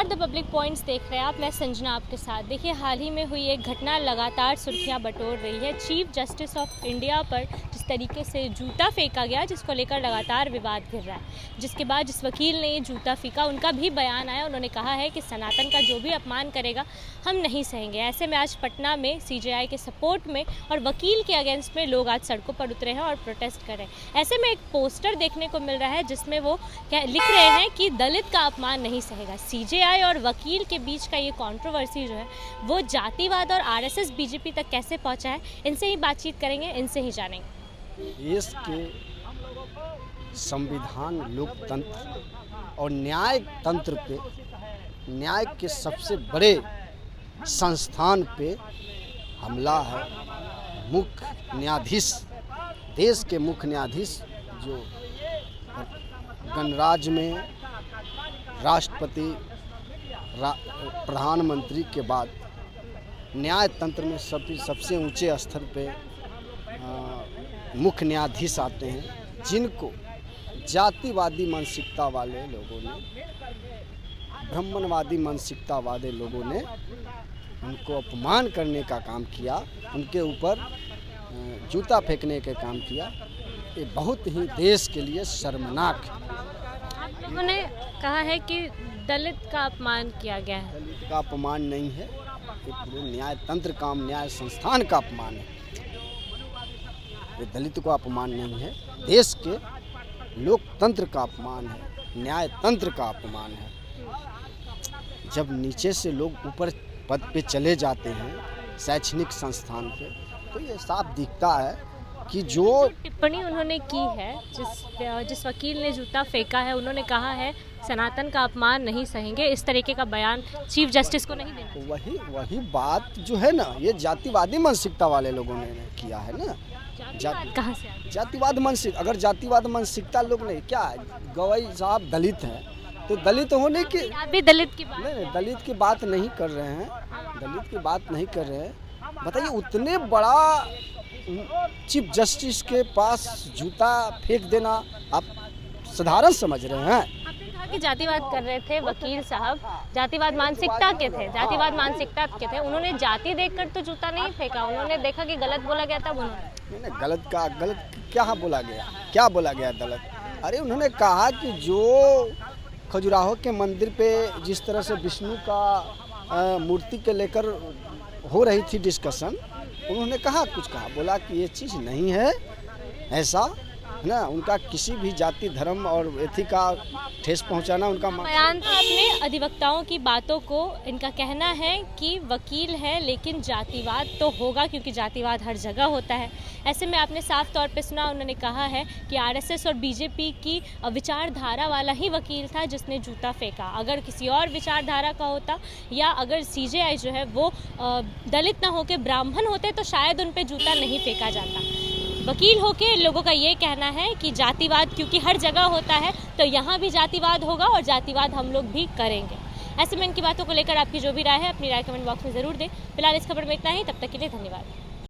नमस्कार, the public points देख रहे हैं आप। मैं संजना आपके साथ। देखिए, हाल ही में हुई एक घटना लगातार सुर्खियां बटोर रही है। चीफ जस्टिस ऑफ इंडिया पर जिस तरीके से जूता फेंका गया, जिसको लेकर लगातार विवाद घिर रहा है, जिसके बाद जिस वकील ने ये जूता फेंका उनका भी बयान आया। उन्होंने कहा है कि सनातन का जो भी अपमान करेगा हम नहीं सहेंगे। ऐसे में आज पटना में सीजेआई के सपोर्ट में और वकील के अगेंस्ट में लोग आज सड़कों पर उतरे हैं और प्रोटेस्ट कर रहे हैं। ऐसे में एक पोस्टर देखने को मिल रहा है जिसमें वो लिख रहे हैं कि दलित का अपमान नहीं सहेगा। सीजेआई और वकील के बीच का ये कंट्रोवर्सी जो है वो जातिवाद और आरएसएस बीजेपी तक कैसे पहुंचा है, इनसे ही बातचीत करेंगे, इनसे ही जानेंगे। देश के संविधान, लोकतंत्र और न्याय तंत्र पे, न्याय के सबसे बड़े संस्थान पे हमला है। मुख्य न्यायाधीश, देश के मुख्य न्यायाधीश जो गणराज्य में राष्ट्रपति, प्रधानमंत्री के बाद न्याय तंत्र में सबसे ऊंचे स्तर पे मुख्य न्यायाधीश आते हैं, जिनको जातिवादी मानसिकता वाले लोगों ने, ब्राह्मणवादी मानसिकता वाले लोगों ने उनको अपमान करने का काम किया, उनके ऊपर जूता फेंकने का काम किया। ये बहुत ही देश के लिए शर्मनाक है। उन्होंने कहा है कि दलित का अपमान किया गया है। दलित का अपमान नहीं है, ये पूरे न्याय तंत्र का, न्याय संस्थान का अपमान है। ये दलित का अपमान नहीं है, देश के लोकतंत्र का अपमान है, न्याय तंत्र का अपमान है। जब नीचे से लोग ऊपर पद पे चले जाते हैं शैक्षणिक संस्थान पे, तो ये साफ दिखता है कि जो टिप्पणी उन्होंने की है, जिस वकील ने जूता फेंका है, उन्होंने कहा है सनातन का अपमान नहीं सहेंगे। इस तरीके का बयान चीफ जस्टिस को नहीं देना। वही बात जो है ना, ये जातिवादी मानसिकता वाले लोगों ने किया है ना। कहाँ से जातिवाद मानसिक, अगर जातिवाद मानसिकता लोग नहीं, क्या गवई साहब दलित हैं तो दलित होने की, आप भी दलित की बात नहीं, दलित की बात नहीं कर रहे हैं, दलित की बात नहीं कर रहे हैं। बताइए, उतने बड़ा चीफ जस्टिस के पास जूता फेंक देना आप साधारण समझ रहे हैं? आपने कहा कि जातिवाद कर रहे थे वकील साहब, जातिवाद मानसिकता के थे, जातिवाद मानसिकता के थे। उन्होंने जाति देखकर तो जूता नहीं फेंका, उन्होंने देखा कि गलत बोला गया तब उन्होंने। गलत क्या बोला गया, क्या बोला गया गलत? अरे उन्होंने कहा कि जो खजुराहो के मंदिर पे जिस तरह से विष्णु का मूर्ति के लेकर हो रही थी डिस्कशन, उन्होंने कुछ कहा, बोला कि ये चीज़ नहीं है ऐसा ना। उनका किसी भी जाति, धर्म और एथि का ठेस पहुंचाना उनका बयान था। अपने अधिवक्ताओं की बातों को, इनका कहना है कि वकील है लेकिन जातिवाद तो होगा, क्योंकि जातिवाद हर जगह होता है। ऐसे में आपने साफ तौर पे सुना, उन्होंने कहा है कि आरएसएस और बीजेपी की विचारधारा वाला ही वकील था जिसने जूता फेंका। अगर किसी और विचारधारा का होता, या अगर सीजेआई जो है वो दलित ना होकर ब्राह्मण होते, तो शायद उन पर जूता नहीं फेंका जाता। वकील होके लोगों का ये कहना है कि जातिवाद क्योंकि हर जगह होता है, तो यहाँ भी जातिवाद होगा और जातिवाद हम लोग भी करेंगे। ऐसे में इनकी बातों को लेकर आपकी जो भी राय है, अपनी राय कमेंट बॉक्स में ज़रूर दें। फिलहाल इस खबर में इतना ही, तब तक के लिए धन्यवाद।